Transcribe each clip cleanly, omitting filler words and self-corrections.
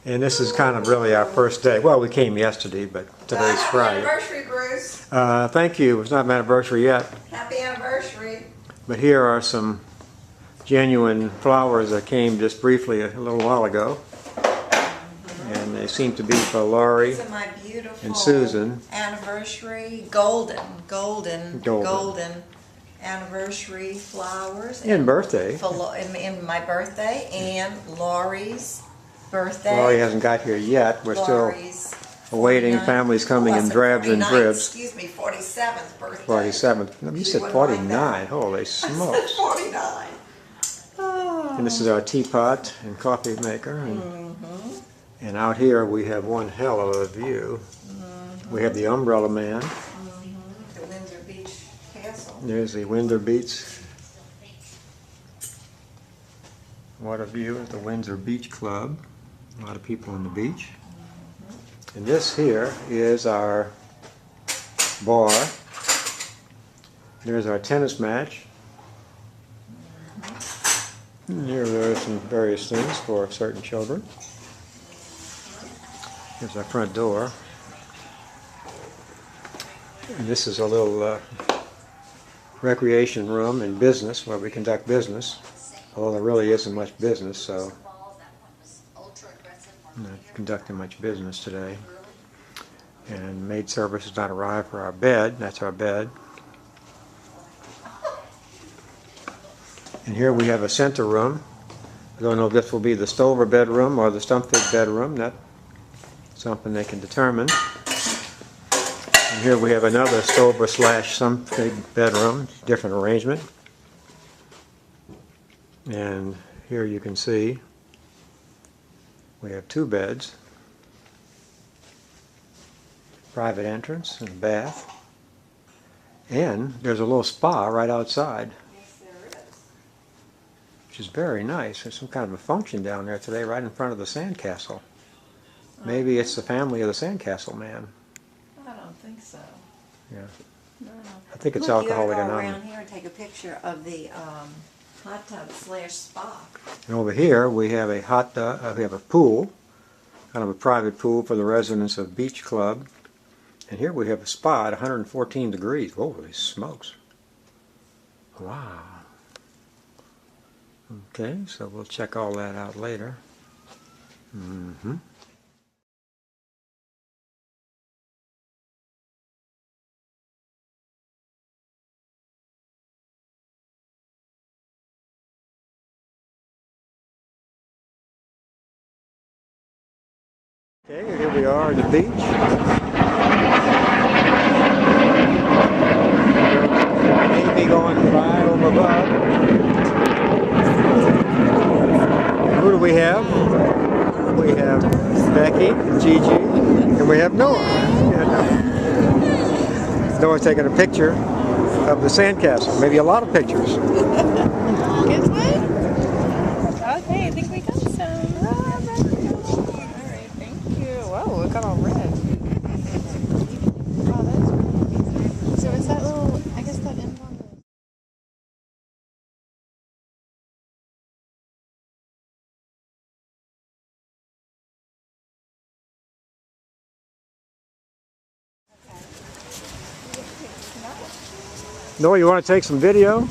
And this is kind of really our first day. Well, we came yesterday, but today's Friday. Happy anniversary, Bruce. Thank you. It's not my anniversary yet. Happy anniversary. But here are some genuine flowers that came just briefly a little while ago. And they seem to be for Laurie These are my beautiful and Susan. Anniversary, golden anniversary flowers. And birthday. In my birthday and Laurie's birthday. Laurie hasn't got here yet. We're still awaiting families coming in drabs and dribs. Excuse me, 47th birthday. 47th. You said 49. Holy smokes. 49. Oh. And this is our teapot and coffee maker. And out here we have one hell of a view. We have the Umbrella Man. The Windsor Beach Castle. There's the Windsor Beach. What a view at the Windsor Beach Club. A lot of people on the beach. And this here is our bar. There's our tennis match. And here there are some various things for certain children. Here's our front door. And this is a little recreation room and business where we conduct business. Although there really isn't much business, so I'm not conducting much business today. And maid service has not arrived for our bed. That's our bed. And here we have a center room. I don't know if this will be the Stover bedroom or the Stumpfig bedroom. That's something they can determine. And here we have another Stover / Stumpfig bedroom, different arrangement. And here you can see we have two beds, private entrance and a bath, and there's a little spa right outside. Yes, there is. Which is very nice. There's some kind of a function down there today right in front of the sandcastle. Maybe it's the family of the sandcastle man. I don't think so. Yeah. No. I think it's Look, Alcoholic you ought to go Anonymous. around here and take a picture of the hot tub / spa. And over here we have a we have a pool, kind of a private pool for the residents of Beach Club. And here we have a spa at 114 degrees. Holy smokes. Wow. Okay, so we'll check all that out later. Okay, here we are at the beach. Navy going by over above. Who do we have? We have Becky, Gigi, and we have Noah. Noah's taking a picture of the sandcastle, maybe a lot of pictures. Good one? Okay, I think we got some. Alright, thank you. Whoa, it got all red. Wow, that's really nice. So is that little, I guess that end on the... Noah, you want to take some video?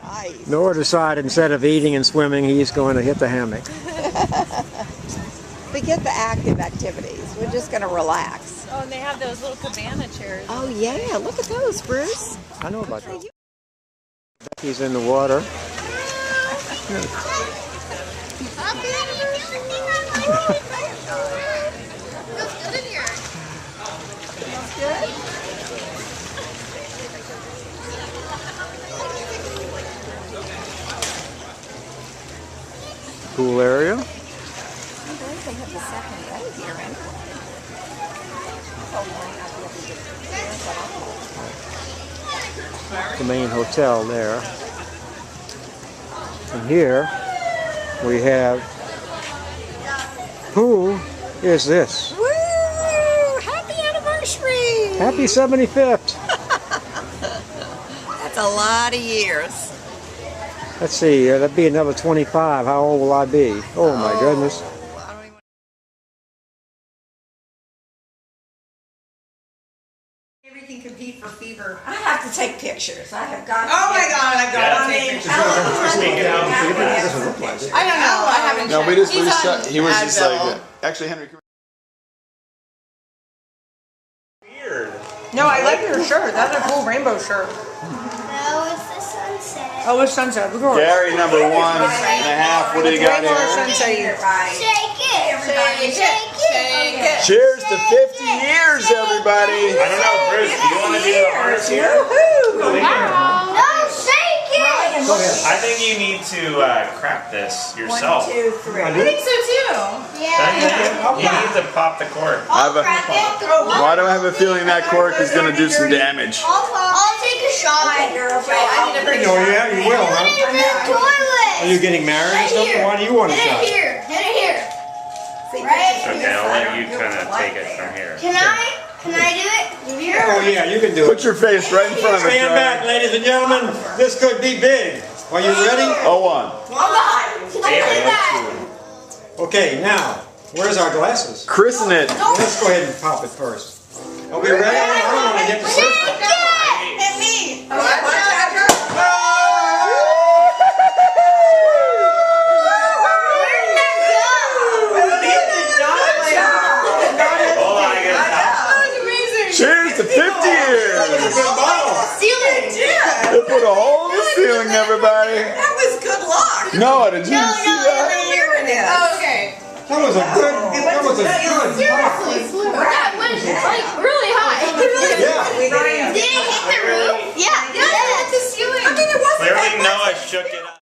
Nice. Noah decided instead of eating and swimming, he's going to hit the hammock. Forget the active activities. We're just going to relax. Oh, and they have those little cabana chairs. Oh, yeah. Look at those, Bruce. I know about that. Becky's in the water. Pool area. I believe they have the second day here anyway. The main hotel there. And here we have who is this? Woo! Happy anniversary! Happy 75th. That's a lot of years. Let's see, that'd be another 25. How old will I be? Oh my goodness. I don't even... Everything compete for fever. I have to take pictures. I have got. Oh my God, I've got to take pictures. I don't know. I haven't. No, we checked. just, he was just Advil. like, actually, Henry. No, I like your shirt. That's a cool rainbow shirt. No, it's the sunset. Oh, it's sunset. Of course. Gary, number 1.5. What do you got Rainbow here? sunset here. Shake it. Shake it. Shake it. Cheers to 50 years, everybody. I don't know, Bruce, do you want to do the honors here? No, shake it. I think you need to crack this yourself. 1, 2, 3. I think so too. You need to pop the cork. Well, I don't have a feeling that cork is going to do some damage. I'll take a shot. I need to bring it. Yeah, you will, Put it in the toilet. Are you getting married or something? Why do you want a Hit shot? it here. Hit it here. Okay, I'll let you kind of take it from here. Can I? Can I do it? Here. Oh yeah, you can do Put it. your face right in front of it, Stand back, Charlie. ladies and gentlemen. This could be big. Are you ready? Oh, 1. Oh God. Can I do that? Okay, now, where's our glasses? Christen it. Let's go ahead and pop it first. Are we ready? I don't want to get the first one. Shake it. Hit me. Where did that Hold on, I gotta stop. That was amazing. Cheers to 50 years. Ceiling. They put a hole in the ceiling, everybody. That was good luck. No, did you No, see no, that? Here it is. Oh, okay. That was a good pop. That was like really high. Yeah. Did it hit the roof? Yeah. Yeah, it hit the ceiling. I mean, it wasn't Clearly that much. Noah shook it up.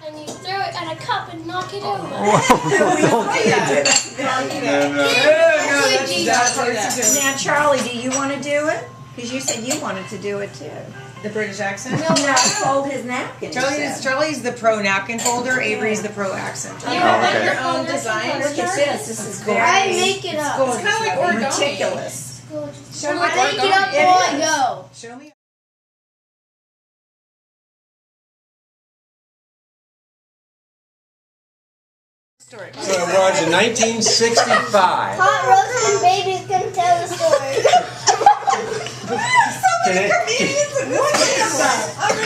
And you throw it at a cup and knock it over. Now, Charlie, do you want to do it? Because you said you wanted to do it too. The British accent. No, fold his napkin. Charlie's the pro napkin folder. Avery's the pro accent. You have okay. your own designs. Look at this. This is very I make it up. It's kind of like origami. meticulous. Show me I make it up while I go. Show me. Story. So it was in 1965. Hot roasting baby's gonna tell the story.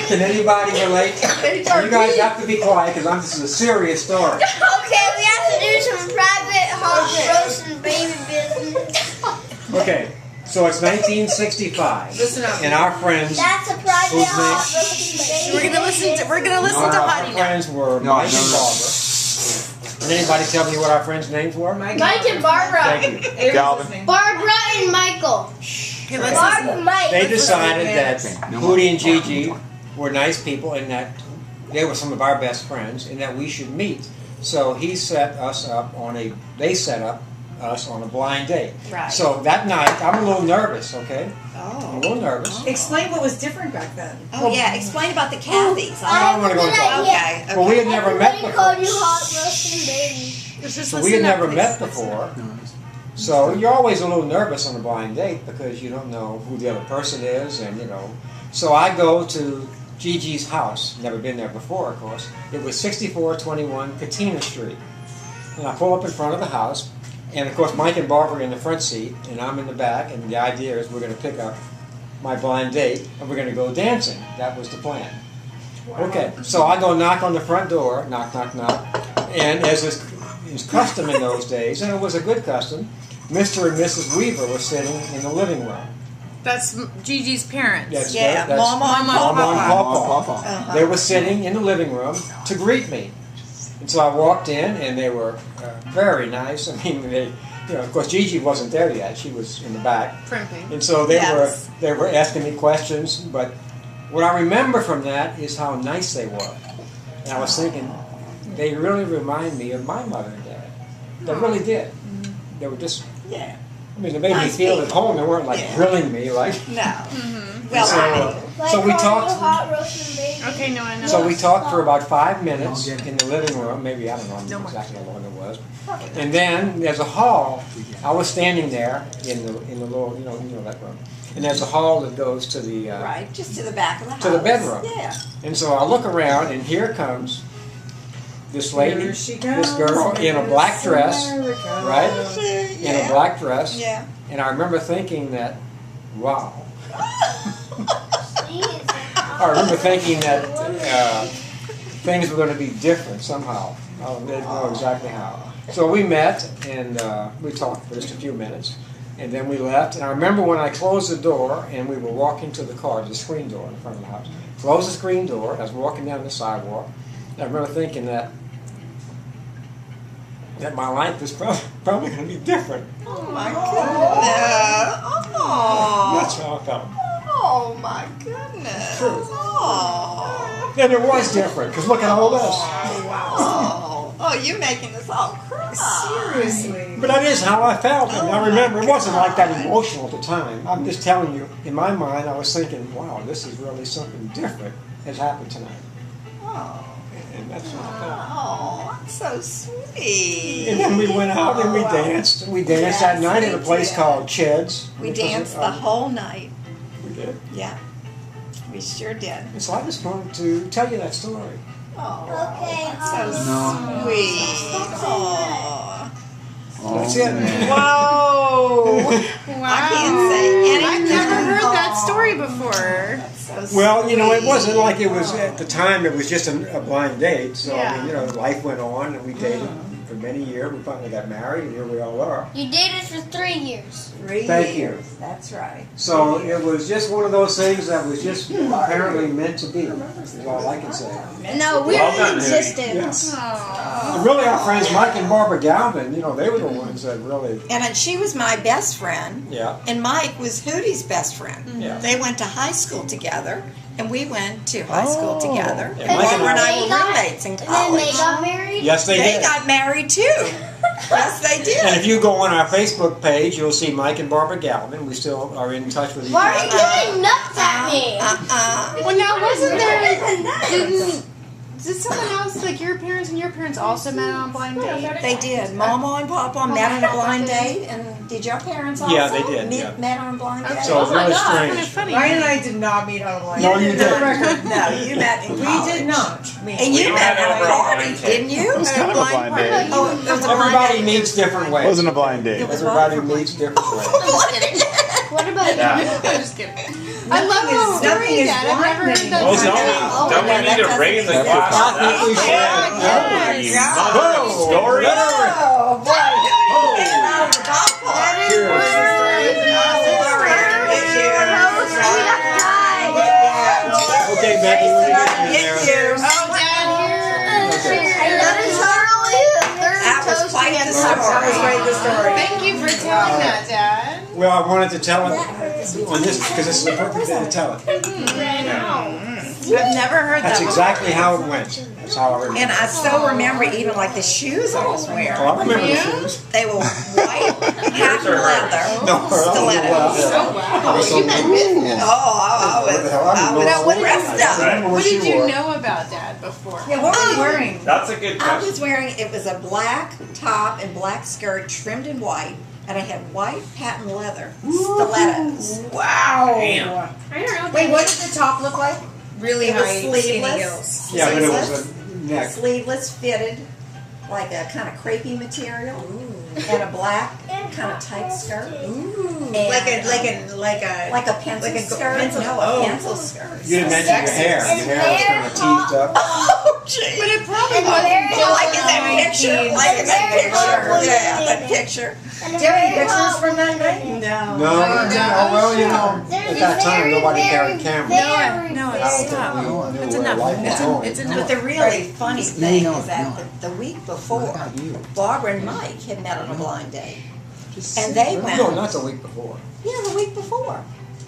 Can anybody relate? You guys have to be quiet because this is a serious story. Okay, we have to do some private hot roasting baby business. Okay, so it's 1965. Listen up. And our friends, That's a private Who's hot next? roasting baby. We're gonna listen to our Honey now. friends were Mike and Barbara. Can anybody tell me what our friends' names were? Mike and Barbara. Thank you. Avery's Calvin. listening. Barbara and Michael. Okay, let's Barb listen. and Mike. They decided that Hootie and Gigi were nice people and that they were some of our best friends and that we should meet. So they set us on a blind date. Right. So that night, I'm a little nervous, okay? I'm a little nervous. Explain what was different back then. Oh yeah, explain about the Cathys. I don't want to go into all that. Okay. Well, we had never met Everybody called you before. hot roasting baby. So we had never met before. So you're always a little nervous on a blind date because you don't know who the other person is, and you know. So I go to Gigi's house. Never been there before, of course. It was 6421 Katina Street, and I pull up in front of the house, and of course Mike and Barbara are in the front seat, and I'm in the back. And the idea is we're going to pick up my blind date, and we're going to go dancing. That was the plan. Okay, so I go knock on the front door, knock, knock, knock, and as is custom in those days, and it was a good custom, Mr. and Mrs. Weaver were sitting in the living room. That's Gigi's parents. That's Yeah, that's Mama and Mama and Papa. Papa. They were sitting in the living room to greet me. And so I walked in, and they were very nice. I mean, of course, Gigi wasn't there yet. She was in the back. Primping. And so Yes. they were asking me questions, but what I remember from that is how nice they were. And I was thinking, they really remind me of my mother and dad. They really did. They were just I mean, they made me feel at home. They weren't like Yeah. grilling me, like. No. Well, So, so we talked. Hot roast and bacon. Okay, no, I know. So we talked for about 5 minutes in the living room. Maybe I don't know exactly how long it was. And then there's a hall. I was standing there in the little you know that room. And there's a hall that goes to the right, just to the back of the house. to the bedroom. Yeah. And so I look around, and here comes this lady, Here she this goes, girl in a black dress, America. right? In a black dress. Yeah. And I remember thinking that, wow. I remember thinking that things were going to be different somehow. I didn't know exactly how. So we met, and we talked for just a few minutes. And then we left. And I remember when I closed the door, and we were walking to the car, the screen door in front of the house. Closed the screen door. I was walking down the sidewalk. And I remember thinking that my life was probably going to be different. Oh my goodness. Oh. That's how I felt. Oh my goodness. True. Oh. And it was different, because look at all this. Oh. Oh, you're making us all cry. Seriously. But that is how I felt. And I remember it wasn't like that emotional at the time. I'm just telling you, in my mind, I was thinking, wow, this is really something different has happened tonight. Oh. And that's what I felt. Oh, that's so sweet. And then we went out and we danced. We danced that Yes, night at a we place did. called Ched's. We which was, danced the whole night. We did. Yeah. We sure did. And so I just wanted to tell you that story. Oh, Okay, that's so sweet. Oh. That's it. Whoa. Wow. I can't say anything. I've never heard that Oh. story before. So Well, you know, it sweet. wasn't like it was at the time. It was just a blind date. So I Yeah. mean, you know, life went on, and we dated for many years. We finally got married, and here we all are. You dated for 3 years. 3 Thank you. years. That's right. So it was just one of those things that was just apparently meant to be. Is all I can say. No, we Well were done, in Hoodie. existence. And really, our friends Mike and Barbara Galvin, you know, they were the ones that really, And she was my best friend, yeah, and Mike was Hootie's best friend. yeah. They went to high school together, and we went to high school together. Yeah, And Mike Barbara and I They were got- roommates in And then they college. got married. Yes, they They did. got married too. Yes, they And did. if you go on our Facebook page, you'll see Mike and Barbara Galvin. We still are in touch with each Why are you other. getting nuts at me? Well, now wasn't there? Didn't Did someone else, like your parents and your parents, also met on a blind date? they did? Mama and Papa met on a blind date, and did your parents also? Yeah, they did, Meet, yeah. met on a blind date. So it's really Kind of strange. funny. Ryan and I did not meet on a blind No, date. you For the didn't. record, No, you met in we college. did not meet. And you We met met at over a a party, blind date. didn't you? It was kind of a blind date. Oh, it was a blind Everybody date. meets different ways. It wasn't a blind date. It was Everybody what? meets different ways. What about you? Yeah. I'm just kidding. I love Nothing this is- story, nothing is Dad. I've never heard blind that Well, story. don't we need to raise the That's glass? what I think we should. Yes. Whoa, Story? Oh, boy. Getting out of the golf cart. Cheers. Okay, Becky, let me get you there. Oh, Dad, here. That is Charlie, the third That was toast quite we the had. story. That was quite the story. Thank you for telling that, Dad. Well, I wanted to tell it on this because this is the perfect day to tell it. I've never heard That's that. exactly how it went. That's how I remember. And I still remember even like the shoes I was Oh, I wearing. remember the Yeah? shoes. They were white, patent leather, No, stilettos. Oh, you meant business. Oh, I was dressed up. Right. What did you know about Dad before? Yeah, what were you wearing? That's a good I question. was wearing, it was a black top and black skirt trimmed in white, and I had white patent leather stilettos. Wow. Damn. Wait, what did the top look like? Really It was high skinny sleeveless. heels. Yeah, but it was Sleeveless. a neck. Sleeveless, fitted, like a kind of crepey material, and a black kind of tight skirt. And Like a like a pencil like a skirt. pencil- No, oh. a pencil skirt. You didn't mention your hair. Your hair was kind of teased up. Oh, gee. But it probably And wasn't very just Like in that picture, like in that Very picture, hard. yeah, that picture. Do you have any pictures from that night? No. No, oh, well, you know, at that time nobody carried cameras. No, I don't it's think not. we knew It's where enough. life was going. It's But enough. the really funny thing is that the week before, about you? Barbara and Mike had met on a blind date. And they went. No, not the week before. Yeah, the week before.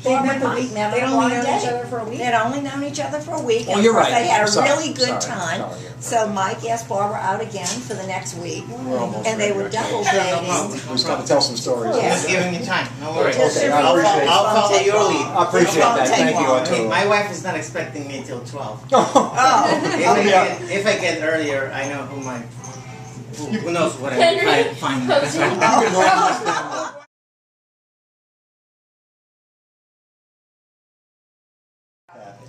Barbara Mike met They'd on only one known each day. other for a week? They'd only known each other for a week. Oh, And you're of course right. They had a Sorry, really good sorry, time. sorry. So Mike asked Barbara out again for the next week. We're almost And they ready, were okay. double Sure, no dating. problem. We just got to tell some stories. Yeah. Just giving you time. No worries. Okay, I appreciate it. I'll follow your lead. I appreciate that. Thank you, Okay, Arturo. my wife is not expecting me till 12. Oh, If I get earlier, I know who knows what I find. That's right.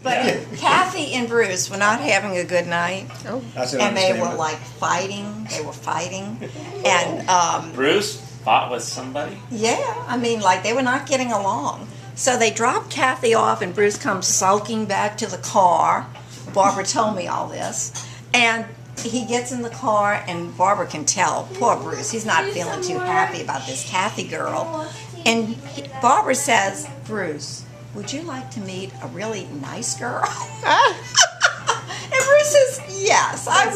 But Kathy and Bruce were not having a good night. That's an And they were understatement. like fighting. They were fighting. And Bruce fought with somebody? yeah, I mean, like they were not getting along. So they dropped Kathy off, and Bruce comes sulking back to the car. Barbara told me all this. And he gets in the car, and Barbara can tell, poor Bruce, he's not feeling too happy about this Kathy girl. And Barbara says, Bruce, would you like to meet a really nice girl? And Bruce says, yes, I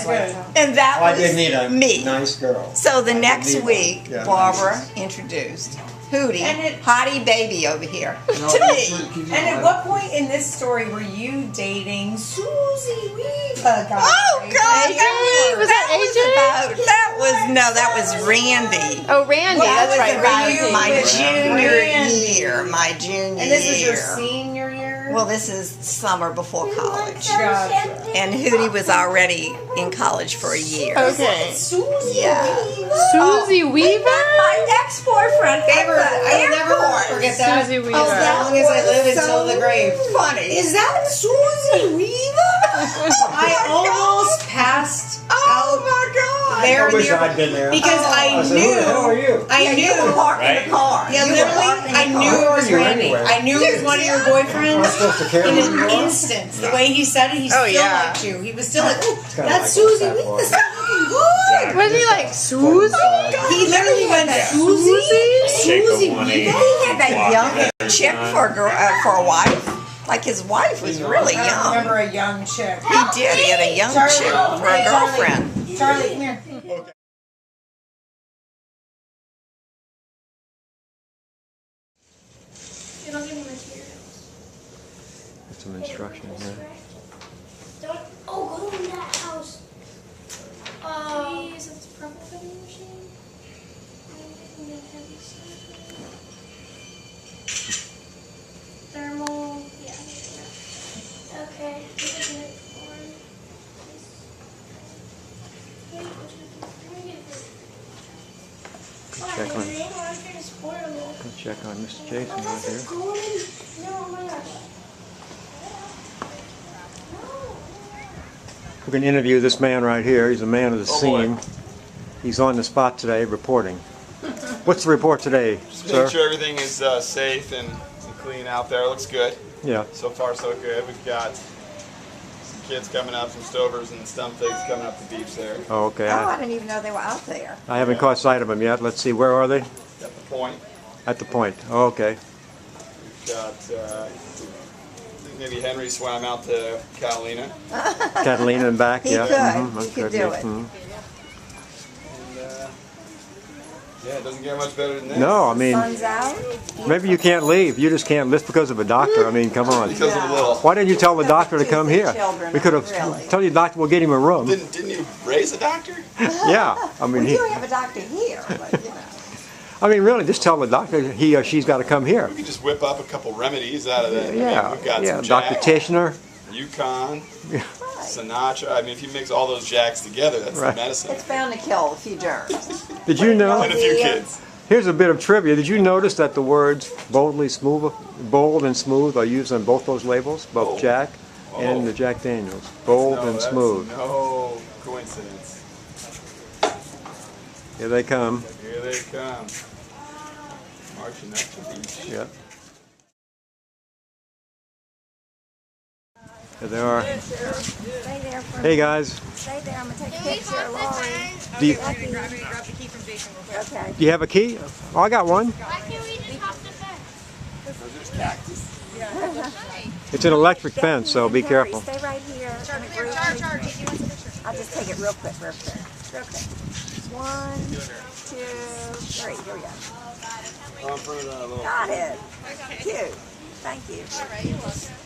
would. And that Well, I was did need a me. nice girl. So the next need one. week, Yeah, Barbara nice. introduced Hootie, And it- Hottie Baby over here, to me. And at what point in this story were you dating Susie Weaver? Oh God! AJ? Was that AJ? That was Randy. Oh, Randy. That That's was right. about Randy. my with junior Randy. year. My junior And this was your year. senior year? Well, this is summer before college, Gotcha. and Hootie was already in college for a year. Okay. Susie Yeah. Weaver? Susie Weaver? My ex-boyfriend at Never, the I will never airport. forget that. Susie Weaver. As long as I live until so the grave. Funny. Is that Susie Weaver? I almost passed Oh my God! there I wish near- I'd been there. because I I said, who the hell are knew. you? I Yeah, you were knew. parked in Right. the car. Yeah, You were literally, parked in the I car. knew Where it are was you Randy. anyway? I knew it was one of your Am I boyfriends supposed to care in who an you are? instant. The way he said it, he still yeah. liked you. He was still like, "Ooh, kinda that's like Susie that Weaver. boy. That's looking good." Was he like Susie? He literally went, Susie? Shake a Susie 180. Weaver? He had that young chick for a girl, for a wife. Like his wife was really I don't young. remember a young chick. He did. He had a young chick for a Hey, girlfriend. Charlie, come here. It'll give me materials. Some instruction here. Don't. Oh, go in that house. Please, it's purple vending machine. And then heavy stuff. Thermal. Yeah. Okay. This is it for. Wait, let me get it. Check on- They don't want to spoil it. Go check on Mr. Jason Oh, right that's here. a golden. No, oh my gosh. We're going to interview this man right here. He's a man of the Oh, boy. scene. He's on the spot today reporting. What's the report today, Just sir? make sure everything is safe and clean out there. Looks good. Yeah. So far, so good. We've got some kids coming up, some stovers and stump pigs coming up the beach there. Oh, okay. Oh, I didn't even know they were out there. I haven't caught sight of them yet. Let's see. Where are they? Got the point. At the point. Oh, okay. We've got, I think maybe Henry swam out to Catalina. Catalina and back. He Yeah. could. Mhm, He could be. do it. Mhm. And, yeah, it doesn't get much better than this. No, I mean, Sun's out. maybe you can't leave. You just can't live because of a doctor. I mean, come on. Because of the little. Why didn't you tell the doctor to come here? Children, We could have really. told you the doctor will get him a room. Didn't you raise a doctor? Yeah. I mean, We he, do have a doctor here, but you know. I mean, really, just tell the doctor he or she's got to come here. We could just whip up a couple remedies out of that. Yeah. I mean, we've got Yeah. some Dr. Jack, Tishner. Yukon, Sinatra. I mean, if you mix all those jacks together, that's Right. the medicine. It's bound to kill a few germs. Did you know? And a few kids. Here's a bit of trivia. Did you notice that the words bold and smooth are used on both those labels, both Oh. Jack and Oh. the Jack Daniels? Bold and That's smooth. No coincidence. Here they come. Here they come. Marching up the beach. Yeah. Here they are. Stay there for Hey guys, Stay there. I'm gonna take a picture, Lori. do you, Okay. do you have a key? Oh, I got one. Why can't we just hop the fence? There's cactus. It's an electric fence, so be Hurry, careful. Stay right here. I'll just take it real quick, real quick. Okay. 1, 2, 3. Here we go. Oh, in front of that little. Got it. Cute. Thank you. All right, you're welcome.